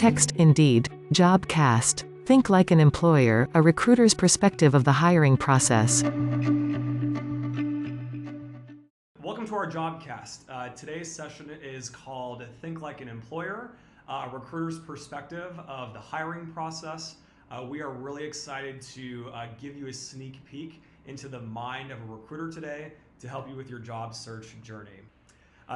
Text, Indeed, Jobcast. Think like an employer, a recruiter's perspective of the hiring process. Welcome to our Jobcast. Today's session is called Think Like an Employer, a recruiter's perspective of the hiring process. We are really excited to give you a sneak peek into the mind of a recruiter today to help you with your job search journey.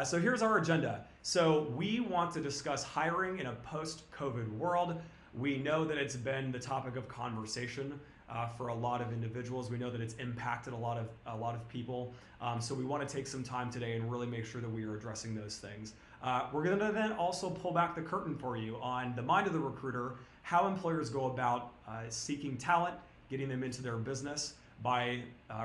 So here's our agenda. So we want to discuss hiring in a post-COVID world. We know that it's been the topic of conversation for a lot of individuals. We know that it's impacted a lot of people. So we want to take some time today and really make sure that we are addressing those things. We're going to then also pull back the curtain for you on the mind of the recruiter, how employers go about seeking talent, getting them into their business by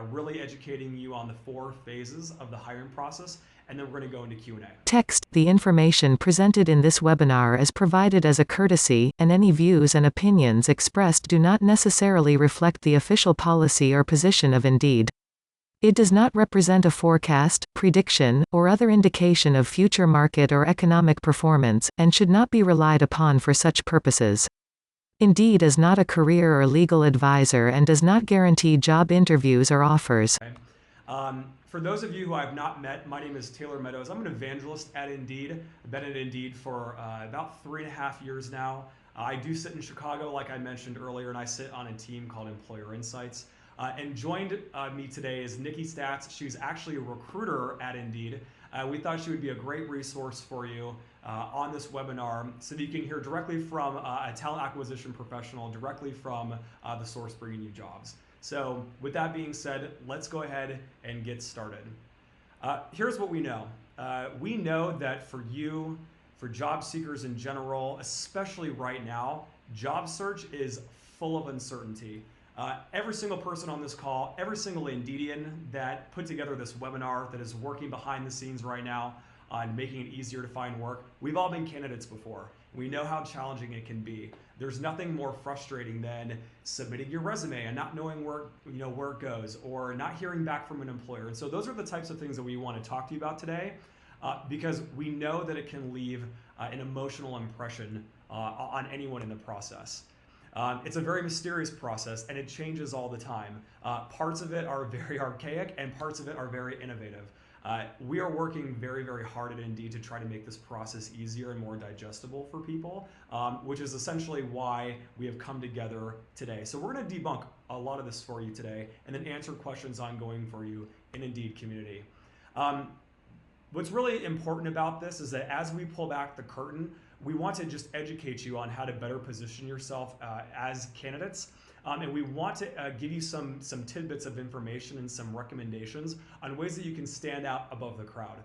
really educating you on the 4 phases of the hiring process. And then we're going to go into Q&A. Text, the information presented in this webinar is provided as a courtesy, and any views and opinions expressed do not necessarily reflect the official policy or position of Indeed. It does not represent a forecast, prediction, or other indication of future market or economic performance, and should not be relied upon for such purposes. Indeed is not a career or legal advisor and does not guarantee job interviews or offers. Okay. For those of you who I have not met, my name is Taylor Meadows. I'm an evangelist at Indeed. I've been at Indeed for about 3.5 years now. I do sit in Chicago, like I mentioned earlier, and I sit on a team called Employer Insights. And joined me today is Nikki Statz. She's actually a recruiter at Indeed. We thought she would be a great resource for you on this webinar so that you can hear directly from a talent acquisition professional, directly from the source bringing you jobs. So with that being said, let's go ahead and get started. Here's what we know. We know that for you, for job seekers in general, especially right now, job search is full of uncertainty. Every single person on this call, every single Indeedian that put together this webinar, that is working behind the scenes right now on making it easier to find work, we've all been candidates before. We know how challenging it can be. There's nothing more frustrating than submitting your resume and not knowing where it goes, or not hearing back from an employer. And so those are the types of things that we want to talk to you about today, because we know that it can leave an emotional impression on anyone in the process. It's a very mysterious process, and it changes all the time. Parts of it are very archaic, and parts of it are very innovative. We are working very, very hard at Indeed to try to make this process easier and more digestible for people, which is essentially why we have come together today. So we're going to debunk a lot of this for you today, and then answer questions ongoing for you in Indeed community. What's really important about this is that as we pull back the curtain, we want to just educate you on how to better position yourself as candidates. And we want to give you some tidbits of information and some recommendations on ways that you can stand out above the crowd.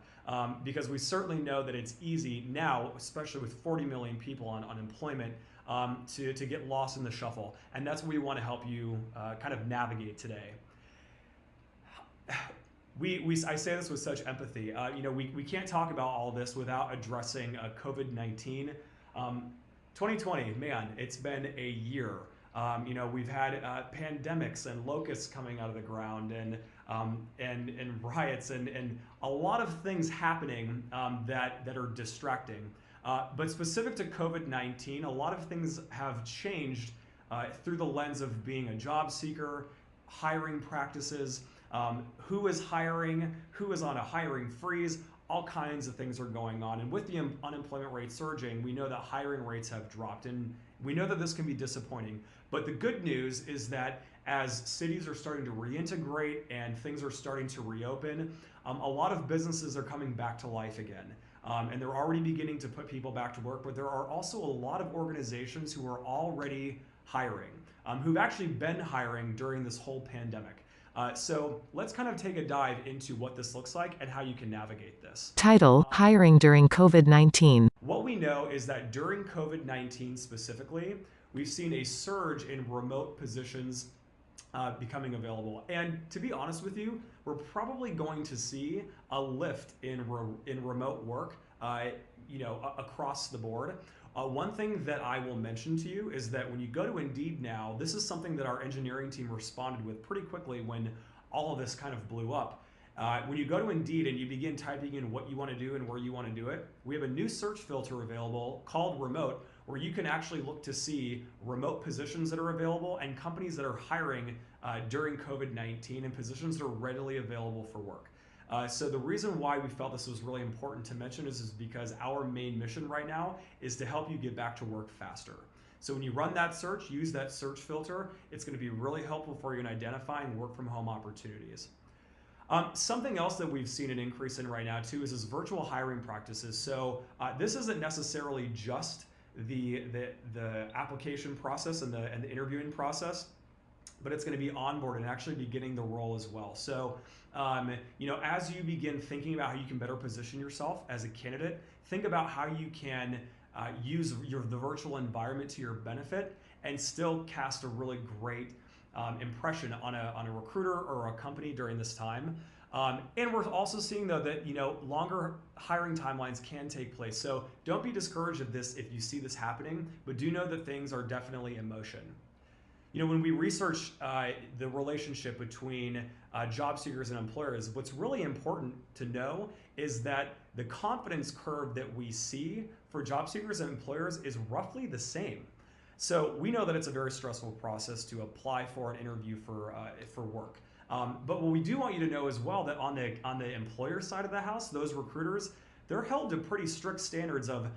Because we certainly know that it's easy now, especially with 40 million people on unemployment, to get lost in the shuffle. And that's what we want to help you kind of navigate today. I say this with such empathy. We can't talk about all this without addressing COVID-19. 2020, man, it's been a year. We've had pandemics and locusts coming out of the ground, and riots, and a lot of things happening that are distracting. But specific to COVID-19, a lot of things have changed through the lens of being a job seeker, hiring practices, who is hiring, who is on a hiring freeze. All kinds of things are going on. And with the unemployment rate surging, we know that hiring rates have dropped. And we know that this can be disappointing. But the good news is that as cities are starting to reintegrate and things are starting to reopen, a lot of businesses are coming back to life again. And they're already beginning to put people back to work. But there are also a lot of organizations who are already hiring, who've actually been hiring during this whole pandemic. So let's kind of take a dive into what this looks like and how you can navigate this. Title, Hiring During COVID-19. What we know is that during COVID-19 specifically, we've seen a surge in remote positions becoming available. And to be honest with you, we're probably going to see a lift in remote work across the board. One thing that I will mention to you is that when you go to Indeed now, this is something that our engineering team responded with pretty quickly when all of this kind of blew up. When you go to Indeed and you begin typing in what you want to do and where you want to do it, we have a new search filter available called Remote, where you can actually look to see remote positions that are available and companies that are hiring during COVID-19 and positions that are readily available for work. So the reason why we felt this was really important to mention is because our main mission right now is to help you get back to work faster. So when you run that search, use that search filter, it's going to be really helpful for you in identifying work from home opportunities. Something else that we've seen an increase in right now too is virtual hiring practices. So this isn't necessarily just the application process and the interviewing process, but it's going to be onboard and actually be getting the role as well. So, as you begin thinking about how you can better position yourself as a candidate, think about how you can use the virtual environment to your benefit and still cast a really great impression on a recruiter or a company during this time. And we're also seeing though that longer hiring timelines can take place. So don't be discouraged if you see this happening, but do know that things are definitely in motion. When we research the relationship between job seekers and employers, what's really important to know is that the confidence curve that we see for job seekers and employers is roughly the same. So we know that it's a very stressful process to apply for an interview for work. But what we do want you to know as well that on the employer side of the house, those recruiters, they're held to pretty strict standards of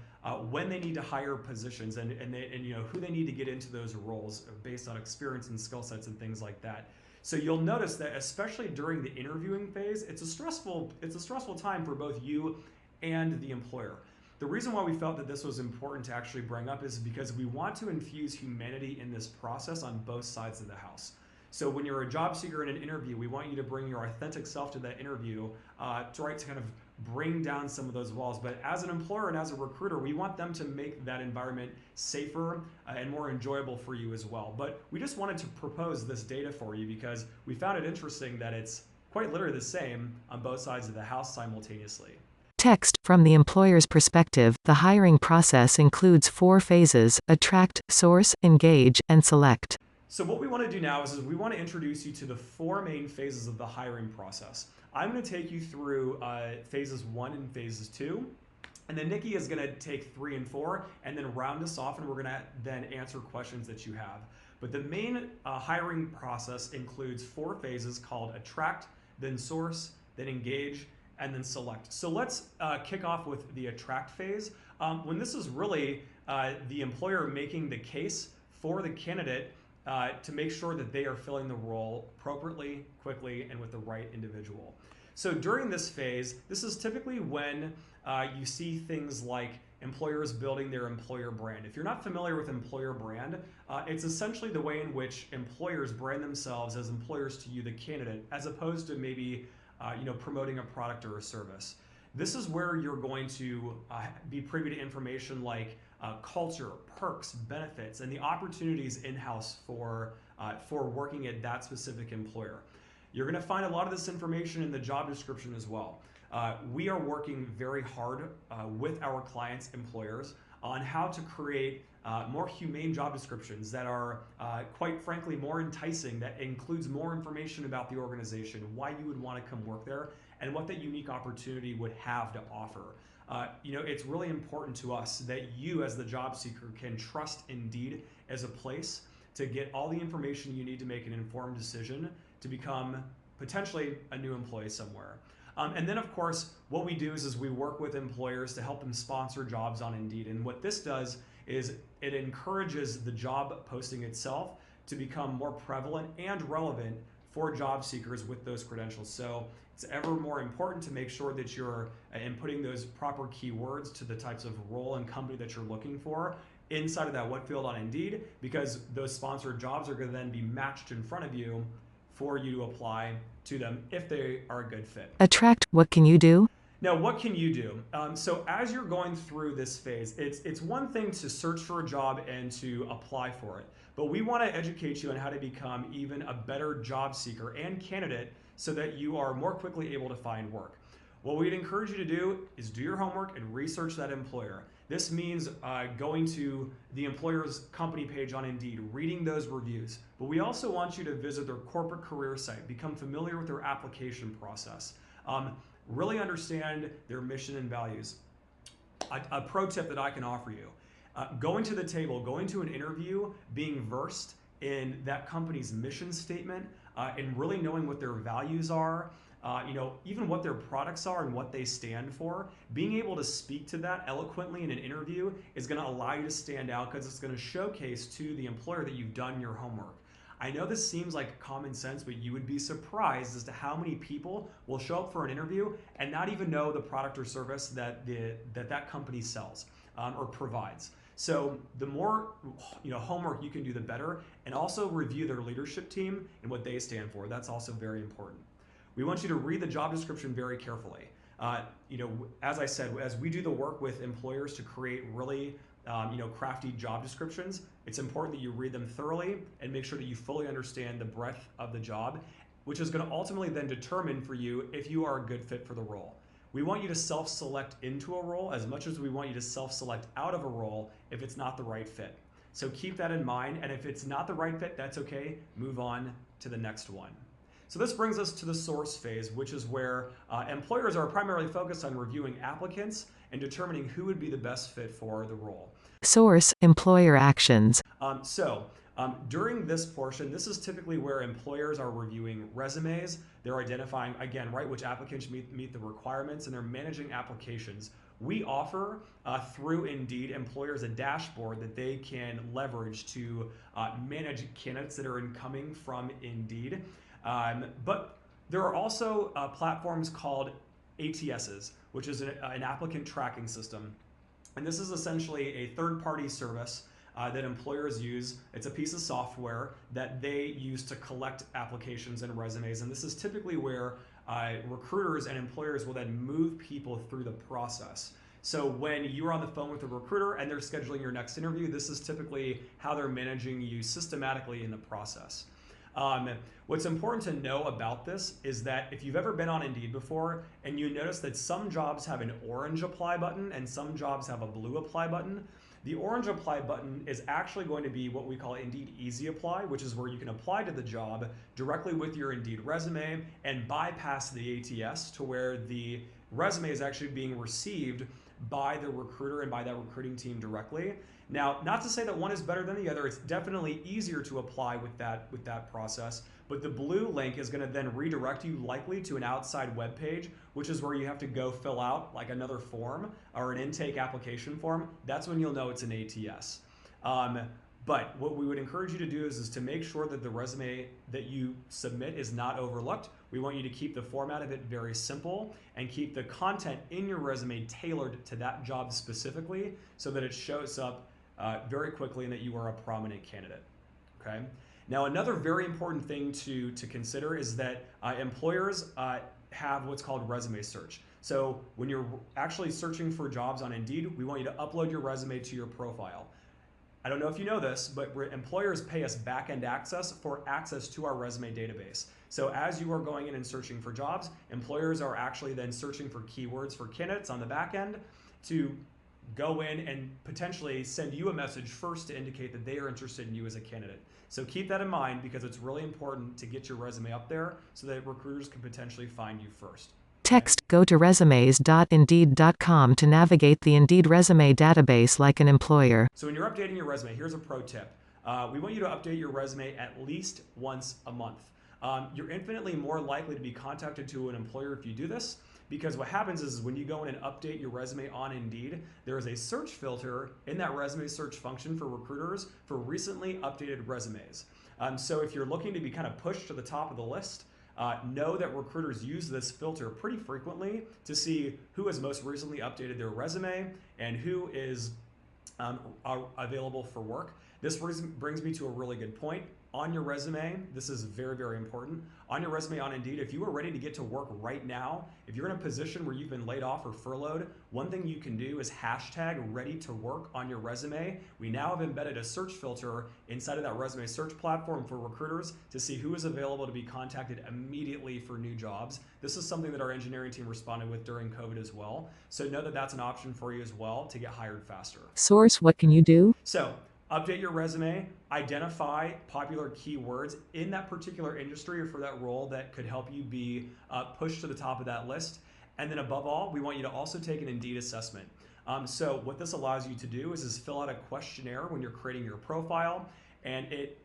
when they need to hire positions and who they need to get into those roles based on experience and skill sets and things like that. So you'll notice that especially during the interviewing phase, it's a stressful time for both you and the employer. The reason why we felt that this was important to actually bring up is because we want to infuse humanity in this process on both sides of the house. So when you're a job seeker in an interview, we want you to bring your authentic self to that interview to kind of bring down some of those walls. But as an employer and as a recruiter, we want them to make that environment safer and more enjoyable for you as well. But we just wanted to propose this data for you because we found it interesting that it's quite literally the same on both sides of the house simultaneously. Text. From the employer's perspective, the hiring process includes 4 phases: attract, source, engage, and select. So what we want to do now is we want to introduce you to the 4 main phases of the hiring process. I'm going to take you through phases 1 and phases 2, and then Nikki is going to take 3 and 4, and then round us off, and we're going to then answer questions that you have. But the main hiring process includes 4 phases called attract, then source, then engage, and then select. So let's kick off with the attract phase. When this is really the employer making the case for the candidate to make sure that they are filling the role appropriately, quickly, and with the right individual. So during this phase, this is typically when you see things like employers building their employer brand. If you're not familiar with employer brand, it's essentially the way in which employers brand themselves as employers to you, the candidate, as opposed to maybe promoting a product or a service. This is where you're going to be privy to information like culture, perks, benefits, and the opportunities in-house for working at that specific employer. You're going to find a lot of this information in the job description as well. We are working very hard with our clients' employers on how to create more humane job descriptions that are, quite frankly, more enticing, that includes more information about the organization, why you would want to come work there, and what that unique opportunity would have to offer. It's really important to us that you as the job seeker can trust Indeed as a place to get all the information you need to make an informed decision to become potentially a new employee somewhere. And then of course, what we do is we work with employers to help them sponsor jobs on Indeed. And what this does is it encourages the job posting itself to become more prevalent and relevant for job seekers with those credentials. So it's ever more important to make sure that you're inputting those proper keywords to the types of role and company that you're looking for inside of that what field on Indeed, because those sponsored jobs are going to then be matched in front of you for you to apply to them if they are a good fit. Attract. What can you do? Now, what can you do? So as you're going through this phase, it's one thing to search for a job and to apply for it, but we want to educate you on how to become even a better job seeker and candidate so that you are more quickly able to find work. What we'd encourage you to do is do your homework and research that employer. This means going to the employer's company page on Indeed, reading those reviews. But we also want you to visit their corporate career site, become familiar with their application process, really understand their mission and values. A pro tip that I can offer you, Going to the table, going to an interview, being versed in that company's mission statement, and really knowing what their values are, even what their products are and what they stand for, being able to speak to that eloquently in an interview is going to allow you to stand out because it's going to showcase to the employer that you've done your homework. I know this seems like common sense, but you would be surprised as to how many people will show up for an interview and not even know the product or service that that company sells or provides. So the more homework you can do, the better, and also review their leadership team and what they stand for. That's also very important. We want you to read the job description very carefully. As I said, as we do the work with employers to create really crafty job descriptions, it's important that you read them thoroughly and make sure that you fully understand the breadth of the job, which is going to ultimately then determine for you if you are a good fit for the role. We want you to self-select into a role as much as we want you to self-select out of a role if it's not the right fit. So keep that in mind, and if it's not the right fit, that's okay. Move on to the next one. So this brings us to the source phase, which is where employers are primarily focused on reviewing applicants and determining who would be the best fit for the role. Source: employer actions. During this portion, this is typically where employers are reviewing resumes. They're identifying, again, right, which applicants meet the requirements, and they're managing applications. We offer, through Indeed, employers a dashboard that they can leverage to manage candidates that are incoming from Indeed. But there are also platforms called ATSs, which is an applicant tracking system. And this is essentially a third-party service that employers use. It's a piece of software that they use to collect applications and resumes. And this is typically where recruiters and employers will then move people through the process. So when you're on the phone with a recruiter and they're scheduling your next interview, this is typically how they're managing you systematically in the process. What's important to know about this is that if you've ever been on Indeed before and you notice that some jobs have an orange apply button and some jobs have a blue apply button, the orange apply button is actually going to be what we call Indeed Easy Apply, which is where you can apply to the job directly with your Indeed resume and bypass the ATS to where the resume is actually being received by the recruiter and by that recruiting team directly. Now, not to say that one is better than the other, it's definitely easier to apply with that process, but the blue link is going to then redirect you likely to an outside web page, which is where you have to go fill out like another form or an intake application form. That's when you'll know it's an ATS. But what we would encourage you to do is to make sure that the resume that you submit is not overlooked. We want you to keep the format of it very simple and keep the content in your resume tailored to that job specifically so that it shows up very quickly and that you are a prominent candidate. Okay. Now, another very important thing to consider is that employers have what's called resume search. So when you're actually searching for jobs on Indeed, we want you to upload your resume to your profile. I don't know if you know this, but employers pay us back-end access for access to our resume database. So as you are going in and searching for jobs, employers are actually then searching for keywords for candidates on the back end to go in and potentially send you a message first to indicate that they are interested in you as a candidate. So keep that in mind because it's really important to get your resume up there so that recruiters can potentially find you first. Text: go to resumes.indeed.com to navigate the Indeed resume database like an employer. So when you're updating your resume, here's a pro tip. We want you to update your resume at least once a month. You're infinitely more likely to be contacted to an employer if you do this, because what happens is when you go in and update your resume on Indeed, there is a search filter in that resume search function for recruiters for recently updated resumes. So if you're looking to be kind of pushed to the top of the list, know that recruiters use this filter pretty frequently to see who has most recently updated their resume and who is available for work. This brings me to a really good point. On your resume, this is very, very important. On your resume on Indeed, if you are ready to get to work right now, if you're in a position where you've been laid off or furloughed, one thing you can do is hashtag ready to work on your resume. We now have embedded a search filter inside of that resume search platform for recruiters to see who is available to be contacted immediately for new jobs. This is something that our engineering team responded with during COVID as well. So know that that's an option for you as well to get hired faster. Source: what can you do? So update your resume, identify popular keywords in that particular industry or for that role that could help you be pushed to the top of that list. And then above all, we want you to also take an Indeed assessment. So what this allows you to do is fill out a questionnaire when you're creating your profile, and it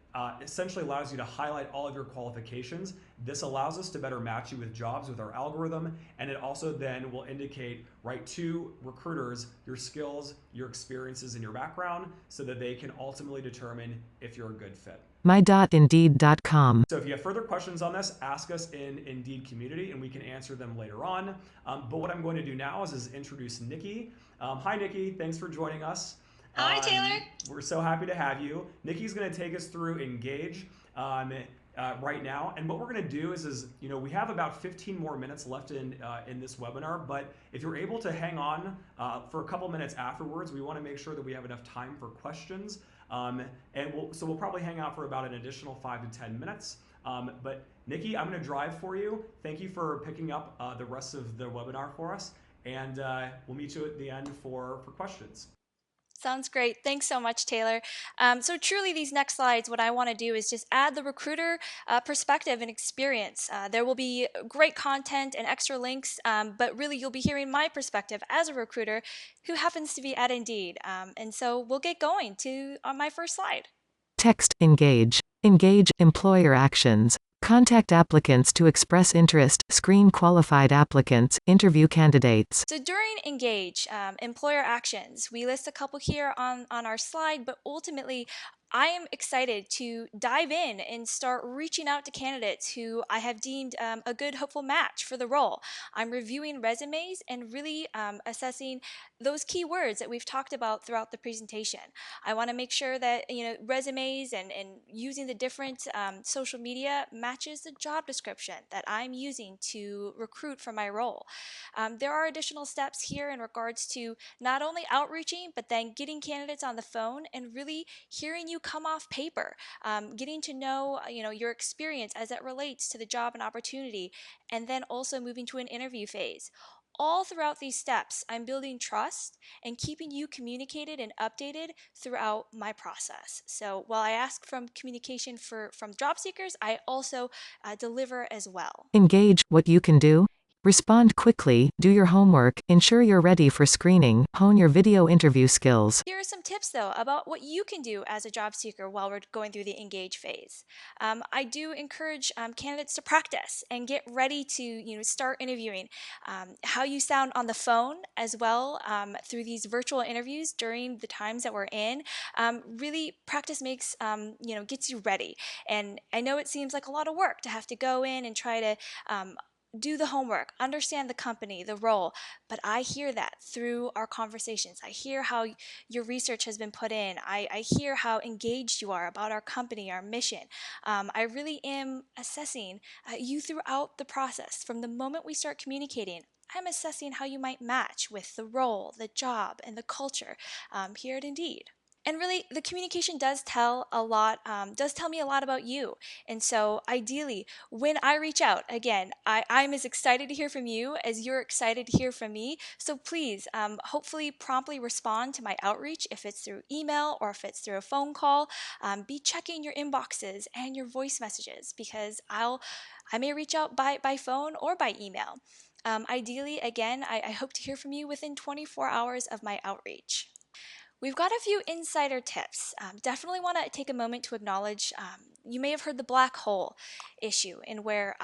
essentially allows you to highlight all of your qualifications. This allows us to better match you with jobs with our algorithm, and it also then will indicate right to recruiters your skills, your experiences, and your background so that they can ultimately determine if you're a good fit. My.Indeed.com. So if you have further questions on this, ask us in Indeed community and we can answer them later on. But what I'm going to do now is introduce Nikki. Hi, Nikki. Thanks for joining us. Hi, Taylor. We're so happy to have you. Nikki's going to take us through Engage right now. And what we're going to do is we have about 15 more minutes left in this webinar. But if you're able to hang on for a couple minutes afterwards, we want to make sure that we have enough time for questions. So we'll probably hang out for about an additional 5 to 10 minutes. But Nikki, I'm going to drive for you. Thank you for picking up the rest of the webinar for us. And we'll meet you at the end for questions. Sounds great. Thanks so much, Taylor. So truly, these next slides, what I want to do is just add the recruiter perspective and experience. There will be great content and extra links, but really you'll be hearing my perspective as a recruiter who happens to be at Indeed. And so we'll get going to on my first slide. Text Engage. Engage employer actions. Contact applicants to express interest, screen qualified applicants, interview candidates. So during Engage, employer actions, we list a couple here on our slide, but ultimately I am excited to dive in and start reaching out to candidates who I have deemed a good, hopeful match for the role. I'm reviewing resumes and really assessing those key words that we've talked about throughout the presentation. I want to make sure that resumes and using the different social media matches the job description that I'm using to recruit for my role. There are additional steps here in regards to not only outreaching, but then getting candidates on the phone and really hearing you come off paper, getting to know your experience as it relates to the job and opportunity, and then also moving to an interview phase. All throughout these steps, I'm building trust and keeping you communicated and updated throughout my process. So while I ask from communication from job seekers, I also deliver as well. Engage what you can do. Respond quickly, do your homework, ensure you're ready for screening, hone your video interview skills. Here are some tips though about what you can do as a job seeker while we're going through the Engage phase. I do encourage candidates to practice and get ready to start interviewing. How you sound on the phone as well through these virtual interviews during the times that we're in. Really practice makes gets you ready. And I know it seems like a lot of work to have to go in and try to do the homework, understand the company, the role, but I hear that through our conversations. I hear how your research has been put in. I hear how engaged you are about our company, our mission. I really am assessing you throughout the process. From the moment we start communicating, I'm assessing how you might match with the role, the job, and the culture here at Indeed. And really, the communication does tell a lot, does tell me a lot about you. And so, ideally, when I reach out, again, I'm as excited to hear from you as you're excited to hear from me. So please, hopefully, promptly respond to my outreach if it's through email or if it's through a phone call. Be checking your inboxes and your voice messages because I may reach out by phone or by email. Ideally, again, I hope to hear from you within 24 hours of my outreach. We've got a few insider tips. Definitely want to take a moment to acknowledge you may have heard the black hole issue, in where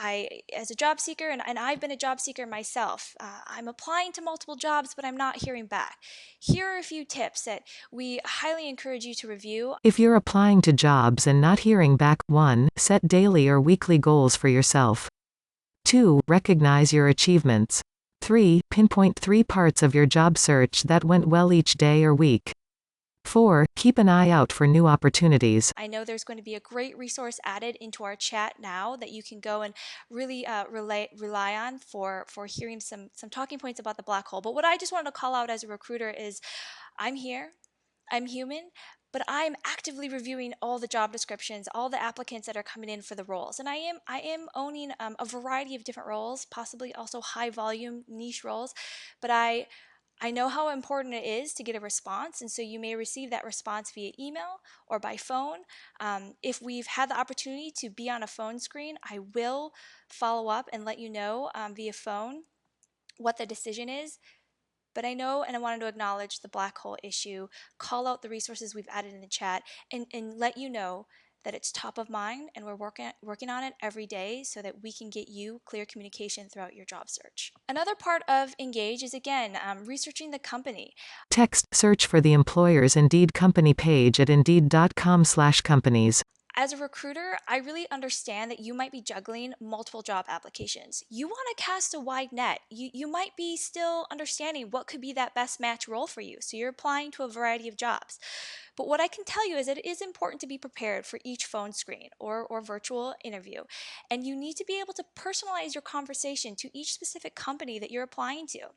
as a job seeker, and I've been a job seeker myself, I'm applying to multiple jobs, but I'm not hearing back. Here are a few tips that we highly encourage you to review. If you're applying to jobs and not hearing back, 1. Set daily or weekly goals for yourself. 2. Recognize your achievements. 3. Pinpoint 3 parts of your job search that went well each day or week. 4. Keep an eye out for new opportunities. I know there's going to be a great resource added into our chat now that you can go and really rely on for hearing some talking points about the black hole. But what I just wanted to call out as a recruiter is I'm here, I'm human, but I'm actively reviewing all the job descriptions, all the applicants that are coming in for the roles. And I am owning a variety of different roles, possibly also high volume niche roles, but I know how important it is to get a response, and so you may receive that response via email or by phone. If we've had the opportunity to be on a phone screen, I will follow up and let you know via phone what the decision is. But I know, and I wanted to acknowledge the black hole issue, call out the resources we've added in the chat, and let you know that it's top of mind and we're working on it every day so that we can get you clear communication throughout your job search. Another part of Engage is, again, researching the company. Text search for the employer's Indeed company page at indeed.com/companies. As a recruiter, I really understand that you might be juggling multiple job applications. You want to cast a wide net. You might be still understanding what could be that best match role for you. So you're applying to a variety of jobs. But what I can tell you is that it is important to be prepared for each phone screen or virtual interview. And you need to be able to personalize your conversation to each specific company that you're applying to.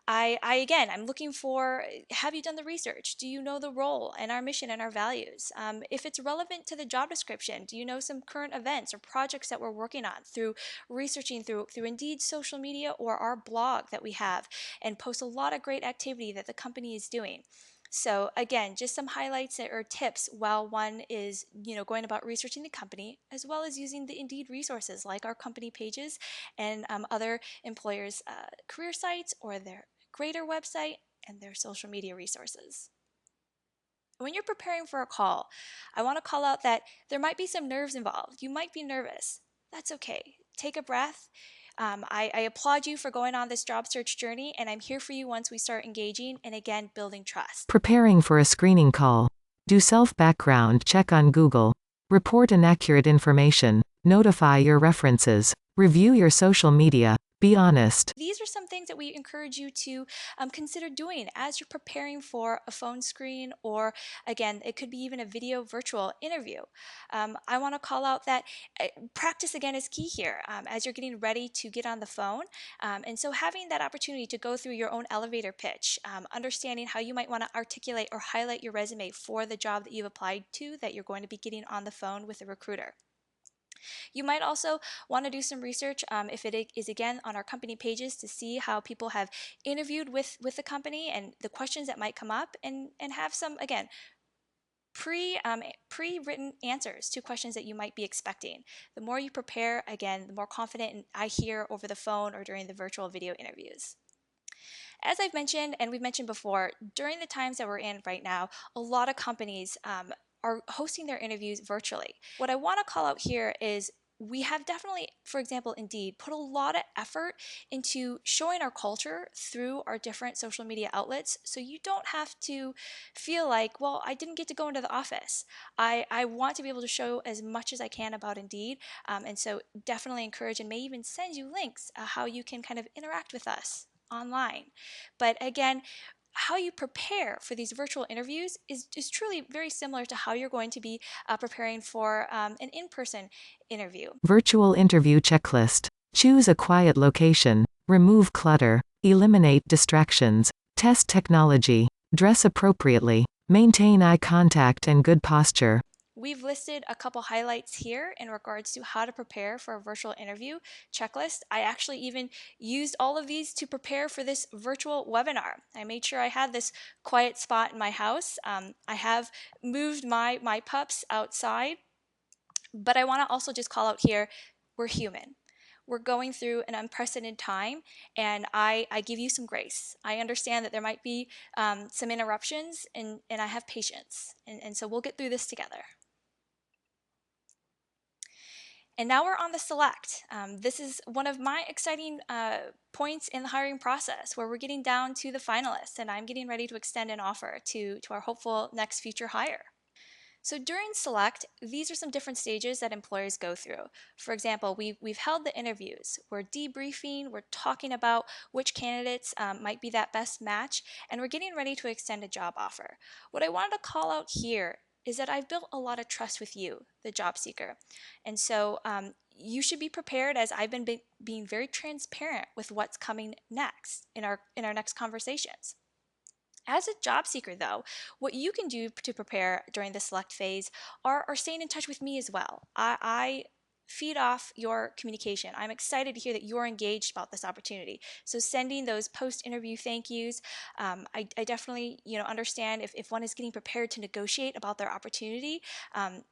Again, I'm looking for, have you done the research? Do you know the role and our mission and our values? If it's relevant to the job description, do you know some current events or projects that we're working on through researching through Indeed social media or our blog that we have and post a lot of great activity that the company is doing. So again, just some highlights or tips while one is, going about researching the company, as well as using the Indeed resources like our company pages and other employers' career sites or their Greater website and their social media resources. When you're preparing for a call, I want to call out that there might be some nerves involved. You might be nervous. That's okay. Take a breath. I applaud you for going on this job search journey, and I'm here for you once we start engaging and, again, building trust. Preparing for a screening call. Do self-background check on Google. Report inaccurate information. Notify your references. Review your social media. Be honest. These are some things that we encourage you to consider doing as you're preparing for a phone screen, or again, it could be even a video virtual interview. I want to call out that practice again is key here as you're getting ready to get on the phone. And so having that opportunity to go through your own elevator pitch, understanding how you might want to articulate or highlight your resume for the job that you've applied to that you're going to be getting on the phone with a recruiter. You might also want to do some research if it is, again, on our company pages to see how people have interviewed with the company and the questions that might come up, and have some, again, pre-written answers to questions that you might be expecting. The more you prepare, again, the more confident I hear over the phone or during the virtual video interviews. As I've mentioned, and we've mentioned before, during the times that we're in right now, a lot of companies are hosting their interviews virtually. What I want to call out here is we have definitely, for example, Indeed, put a lot of effort into showing our culture through our different social media outlets. So you don't have to feel like, well, I didn't get to go into the office. I want to be able to show as much as I can about Indeed. And so definitely encourage and may even send you links how you can kind of interact with us online. But again, how you prepare for these virtual interviews is truly very similar to how you're going to be preparing for an in-person interview. Virtual interview checklist. Choose a quiet location. Remove clutter. Eliminate distractions. Test technology. Dress appropriately. Maintain eye contact and good posture. We've listed a couple highlights here in regards to how to prepare for a virtual interview checklist. I actually even used all of these to prepare for this virtual webinar. I made sure I had this quiet spot in my house. I have moved my pups outside, but I want to also just call out here, we're human. We're going through an unprecedented time, and I give you some grace. I understand that there might be some interruptions, and I have patience. And so we'll get through this together. And now we're on the select. This is one of my exciting points in the hiring process where we're getting down to the finalists, and I'm getting ready to extend an offer to our hopeful next future hire. So during select, these are some different stages that employers go through. For example, we've held the interviews. We're debriefing, we're talking about which candidates might be that best match, and we're getting ready to extend a job offer. What I wanted to call out here is that I've built a lot of trust with you, the job seeker. And so you should be prepared, as I've been being very transparent with what's coming next in our next conversations. As a job seeker, though, what you can do to prepare during the select phase are staying in touch with me as well. I feed off your communication. I'm excited to hear that you're engaged about this opportunity. So sending those post-interview thank yous, I definitely understand if one is getting prepared to negotiate about their opportunity.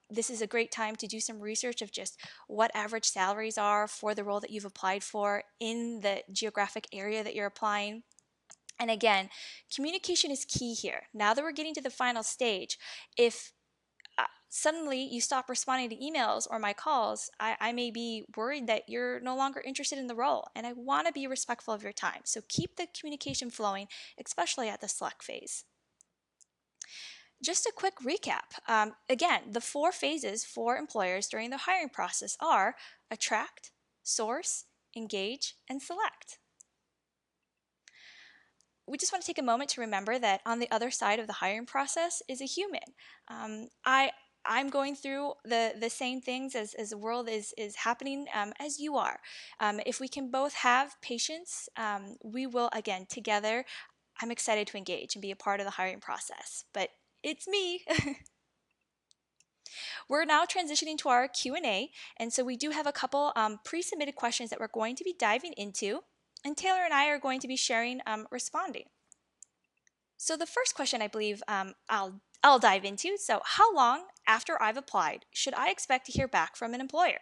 This is a great time to do some research of just what average salaries are for the role that you've applied for in the geographic area that you're applying. And again, communication is key here. Now that we're getting to the final stage, if suddenly you stop responding to emails or my calls, I may be worried that you're no longer interested in the role. And I want to be respectful of your time. So keep the communication flowing, especially at the select phase. Just a quick recap. Again, the 4 phases for employers during the hiring process are attract, source, engage, and select. We just want to take a moment to remember that on the other side of the hiring process is a human. I'm going through the same things as the world is happening as you are. If we can both have patience, we will, again, together, I'm excited to engage and be a part of the hiring process. But it's me. We're now transitioning to our Q&A, and so we do have a couple pre-submitted questions that we're going to be diving into, and Taylor and I are going to be sharing, responding. So the first question I believe I'll dive into. So how long after I've applied should I expect to hear back from an employer?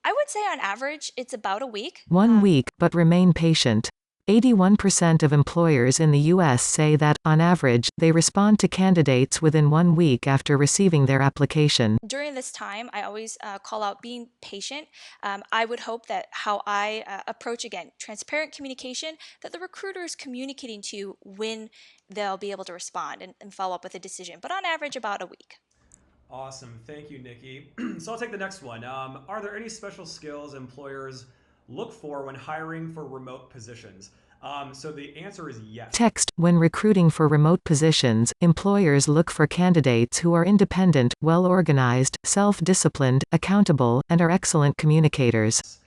I would say on average it's about a week. 1 week, but remain patient. 81% of employers in the U.S. say that, on average, they respond to candidates within 1 week after receiving their application. During this time, I always call out being patient. I would hope that how I approach, again, transparent communication, that the recruiter is communicating to you when they'll be able to respond and follow up with a decision. But on average, about a week. Awesome. Thank you, Nikki. So I'll take the next one. Are there any special skills employers look for when hiring for remote positions? So the answer is yes. Text: when recruiting for remote positions, employers look for candidates who are independent, well-organized, self-disciplined, accountable, and are excellent communicators.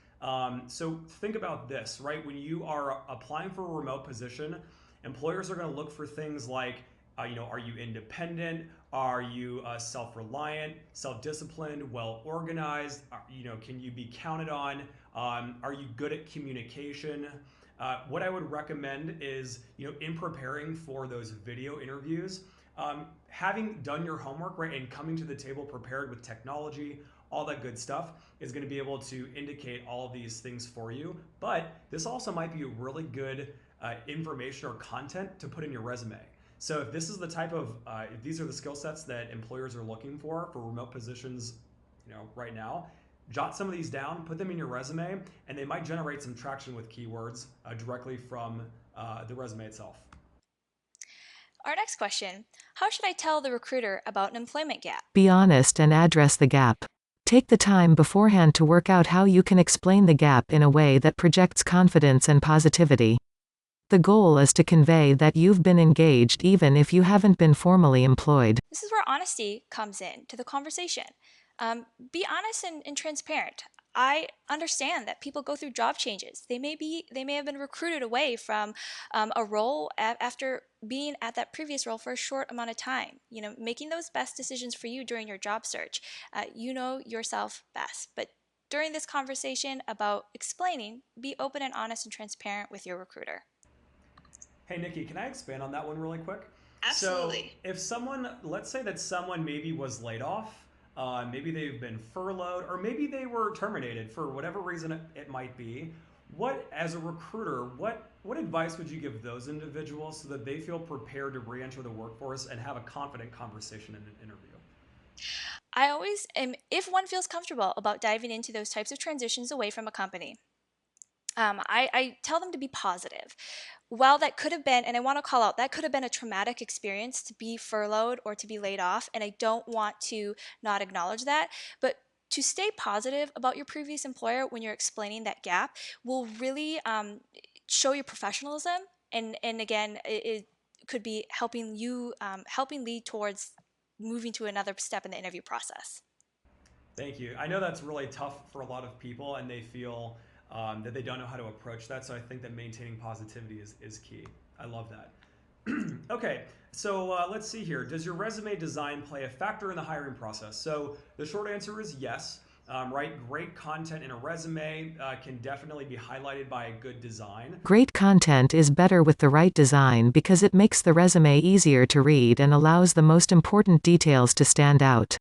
So think about this, right? When you are applying for a remote position, employers are going to look for things like, are you independent? Are you self-reliant, self-disciplined, well-organized? Can you be counted on? Are you good at communication? What I would recommend is, in preparing for those video interviews, having done your homework, right, and coming to the table prepared with technology, all that good stuff is going to be able to indicate all of these things for you. But this also might be a really good information or content to put in your resume. So if this is the type of, if these are the skill sets that employers are looking for remote positions, right now, jot some of these down, put them in your resume, and they might generate some traction with keywords directly from the resume itself. Our next question: how should I tell the recruiter about an employment gap? Be honest and address the gap. Take the time beforehand to work out how you can explain the gap in a way that projects confidence and positivity. The goal is to convey that you've been engaged even if you haven't been formally employed. This is where honesty comes in to the conversation. Be honest and transparent. I understand that people go through job changes. They may have been recruited away from a role after being at that previous role for a short amount of time. Making those best decisions for you during your job search. You know yourself best. But during this conversation about explaining, be open and honest and transparent with your recruiter. Hey, Nikki, can I expand on that one really quick? Absolutely. So if let's say that someone maybe was laid off, maybe they've been furloughed, or maybe they were terminated for whatever reason it might be. As a recruiter, what advice would you give those individuals so that they feel prepared to re-enter the workforce and have a confident conversation in an interview? I always am, if one feels comfortable about diving into those types of transitions away from a company, I tell them to be positive. While that could have been, and I want to call out, that could have been a traumatic experience to be furloughed or to be laid off, and I don't want to not acknowledge that, but to stay positive about your previous employer when you're explaining that gap will really show your professionalism, and again, it could be helping lead towards moving to another step in the interview process. Thank you. I know that's really tough for a lot of people, and they feel that they don't know how to approach that. So I think that maintaining positivity is key. I love that. Okay, so let's see here. Does your resume design play a factor in the hiring process? So the short answer is yes. Right? Great content in a resume can definitely be highlighted by a good design. Great content is better with the right design because it makes the resume easier to read and allows the most important details to stand out.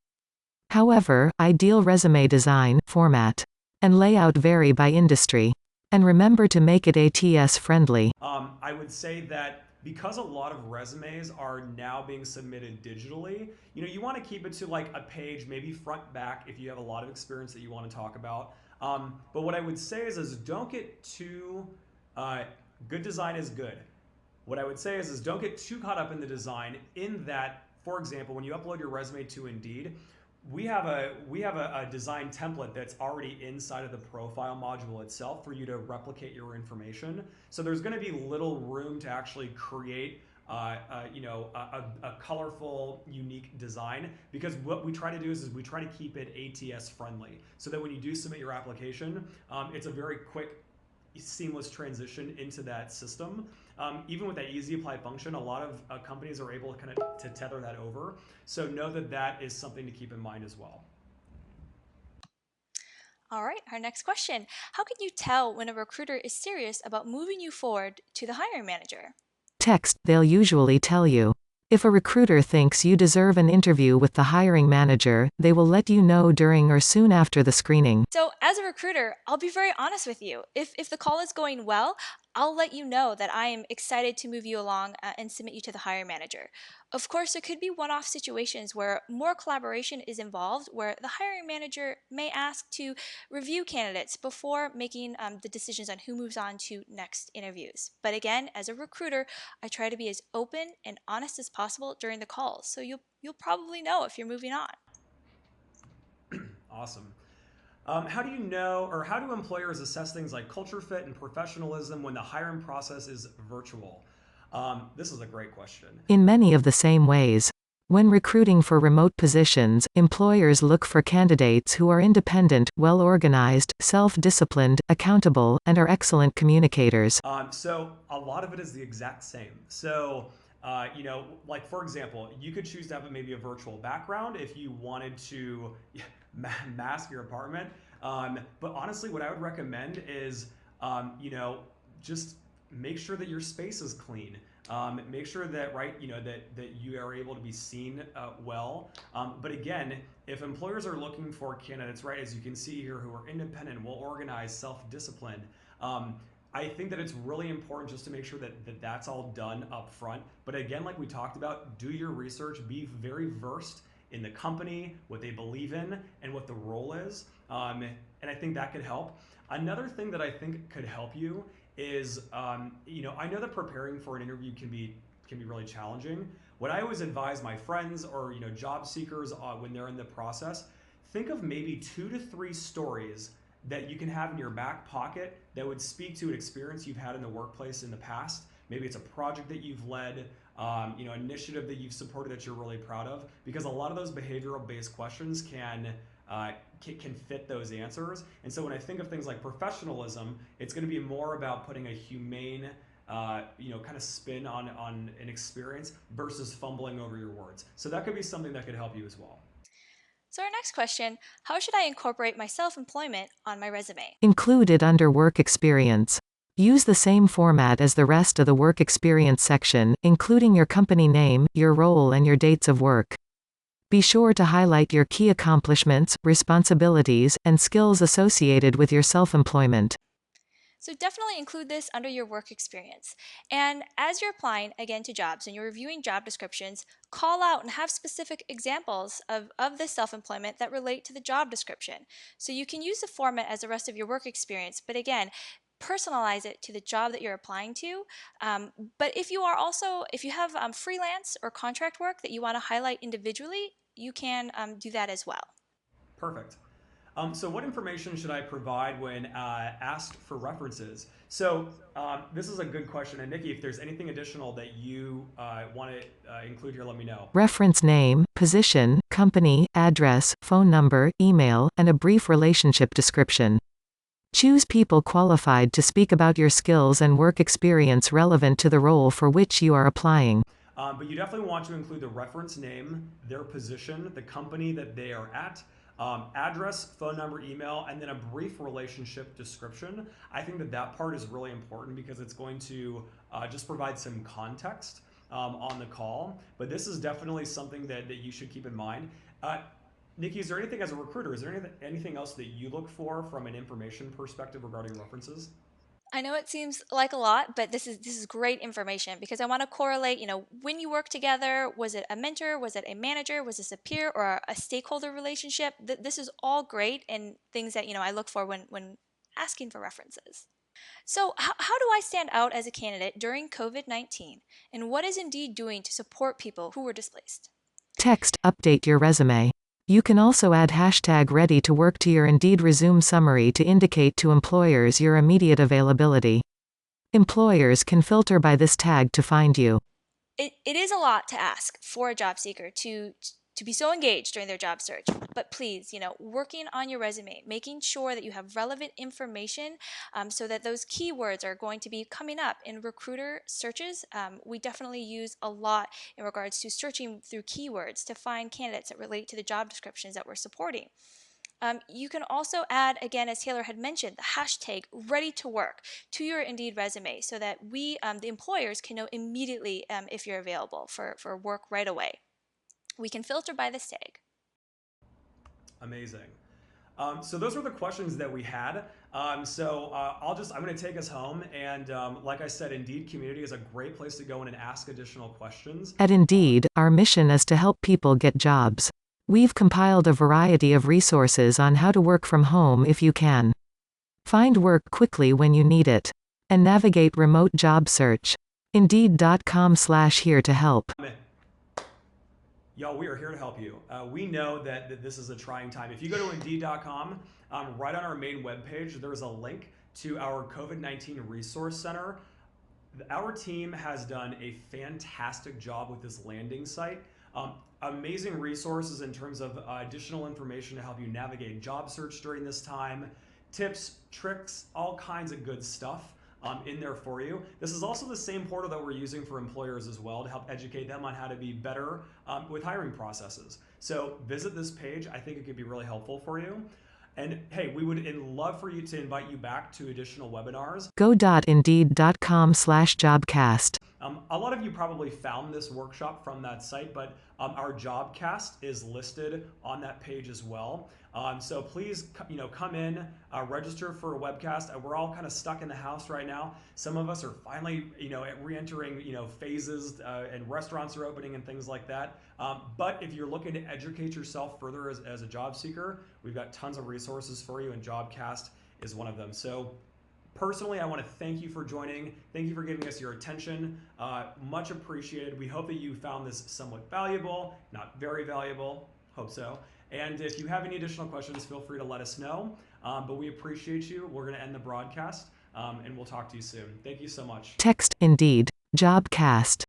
However, ideal resume design, format, and layout vary by industry. And remember to make it ATS friendly. I would say that because a lot of resumes are now being submitted digitally, you want to keep it to like a page, maybe front back if you have a lot of experience that you want to talk about. But what I would say is don't get too uh, good. Design is good. What I would say is don't get too caught up in the design. In that, for example, when you upload your resume to Indeed, we have a design template that's already inside of the profile module itself for you to replicate your information. So there's going to be little room to actually create a colorful, unique design, because what we try to do is we try to keep it ATS friendly, so that when you do submit your application, it's a very quick, seamless transition into that system. Even with that easy apply function, a lot of companies are able to kind of to tether that over. So know that that is something to keep in mind as well. All right, our next question. How can you tell when a recruiter is serious about moving you forward to the hiring manager? Text, they'll usually tell you. If a recruiter thinks you deserve an interview with the hiring manager, they will let you know during or soon after the screening. So, as a recruiter, I'll be very honest with you. If the call is going well, I'll let you know that I am excited to move you along and submit you to the hiring manager. Of course, there could be one off situations where more collaboration is involved, where the hiring manager may ask to review candidates before making the decisions on who moves on to next interviews. But again, as a recruiter, I try to be as open and honest as possible during the calls, so you'll probably know if you're moving on. Awesome. How do you know, or how do employers assess things like culture fit and professionalism when the hiring process is virtual? This is a great question. In many of the same ways. When recruiting for remote positions, employers look for candidates who are independent, well organized, self disciplined, accountable, and are excellent communicators. So a lot of it is the exact same. So, like for example, you could choose to have maybe a virtual background if you wanted to mask your apartment. But honestly, what I would recommend is, just make sure that your space is clean. Make sure that that you are able to be seen well. But again, if employers are looking for candidates, right, as you can see here, who are independent, well organized, self-disciplined, I think that it's really important just to make sure that that's all done up front. But again, like we talked about, do your research, be very versed in the company, what they believe in, and what the role is. And I think that could help. Another thing that I think could help you is, I know that preparing for an interview can be really challenging. What I always advise my friends or job seekers when they're in the process, think of maybe 2 to 3 stories that you can have in your back pocket that would speak to an experience you've had in the workplace in the past. Maybe it's a project that you've led, initiative that you've supported that you're really proud of, because a lot of those behavioral based questions can fit those answers. And so when I think of things like professionalism, it's going to be more about putting a humane kind of spin on an experience versus fumbling over your words. So that could be something that could help you as well. So, our next question: how should I incorporate my self employment on my resume? Included under work experience. Use the same format as the rest of the work experience section, including your company name, your role, and your dates of work. Be sure to highlight your key accomplishments, responsibilities, and skills associated with your self-employment. So, definitely include this under your work experience. And as you're applying again to jobs and you're reviewing job descriptions, call out and have specific examples of this self employment that relate to the job description. So, you can use the format as the rest of your work experience, but again, personalize it to the job that you're applying to. But if you have freelance or contract work that you want to highlight individually, you can do that as well. Perfect. So what information should I provide when asked for references? So this is a good question. And Nikki, if there's anything additional that you want to include here, let me know. Reference name, position, company, address, phone number, email, and a brief relationship description. Choose people qualified to speak about your skills and work experience relevant to the role for which you are applying. But you definitely want to include the reference name, their position, the company that they are at, address, phone number, email, and then a brief relationship description. I think that part is really important because it's going to just provide some context on the call. But this is definitely something that you should keep in mind. Nikki, is there anything as a recruiter, is there anything else that you look for from an information perspective regarding references? I know it seems like a lot, but this is great information because I want to correlate, when you work together, was it a mentor, was it a manager, was this a peer or a stakeholder relationship? This is all great and things that, I look for when asking for references. So, how do I stand out as a candidate during COVID-19? And what is Indeed doing to support people who were displaced? Text, update your resume. You can also add hashtag ready to work to your Indeed resume summary to indicate to employers your immediate availability. Employers can filter by this tag to find you. It is a lot to ask for a job seeker to be so engaged during their job search, but please, working on your resume, making sure that you have relevant information, so that those keywords are going to be coming up in recruiter searches. We definitely use a lot in regards to searching through keywords to find candidates that relate to the job descriptions that we're supporting. You can also add, again, as Taylor had mentioned, the hashtag ready to work to your Indeed resume so that the employers, can know immediately if you're available for work right away. We can filter by this tag. Amazing. So those were the questions that we had. I'm going to take us home. And like I said, Indeed Community is a great place to go in and ask additional questions. At Indeed, our mission is to help people get jobs. We've compiled a variety of resources on how to work from home if you can. Find work quickly when you need it. And navigate remote job search. Indeed.com/here to help. Y'all, we are here to help you. We know that this is a trying time. If you go to Indeed.com, right on our main webpage, there's a link to our COVID-19 Resource Center. Our team has done a fantastic job with this landing site. Amazing resources in terms of additional information to help you navigate job search during this time, tips, tricks, all kinds of good stuff in there for you. This is also the same portal that we're using for employers as well to help educate them on how to be better with hiring processes. So visit this page. I think it could be really helpful for you. And hey, we would love for you to invite you back to additional webinars. Go.indeed.com/jobcast. A lot of you probably found this workshop from that site, but our Jobcast is listed on that page as well. So please, come in, register for a webcast. We're all kind of stuck in the house right now. Some of us are finally, re-entering, phases, and restaurants are opening and things like that. But if you're looking to educate yourself further as a job seeker, we've got tons of resources for you, and Jobcast is one of them. So personally, I want to thank you for joining. Thank you for giving us your attention. Much appreciated. We hope that you found this somewhat valuable, not very valuable. Hope so. And if you have any additional questions, feel free to let us know. But we appreciate you. We're going to end the broadcast, and we'll talk to you soon. Thank you so much. Text Indeed. Jobcast.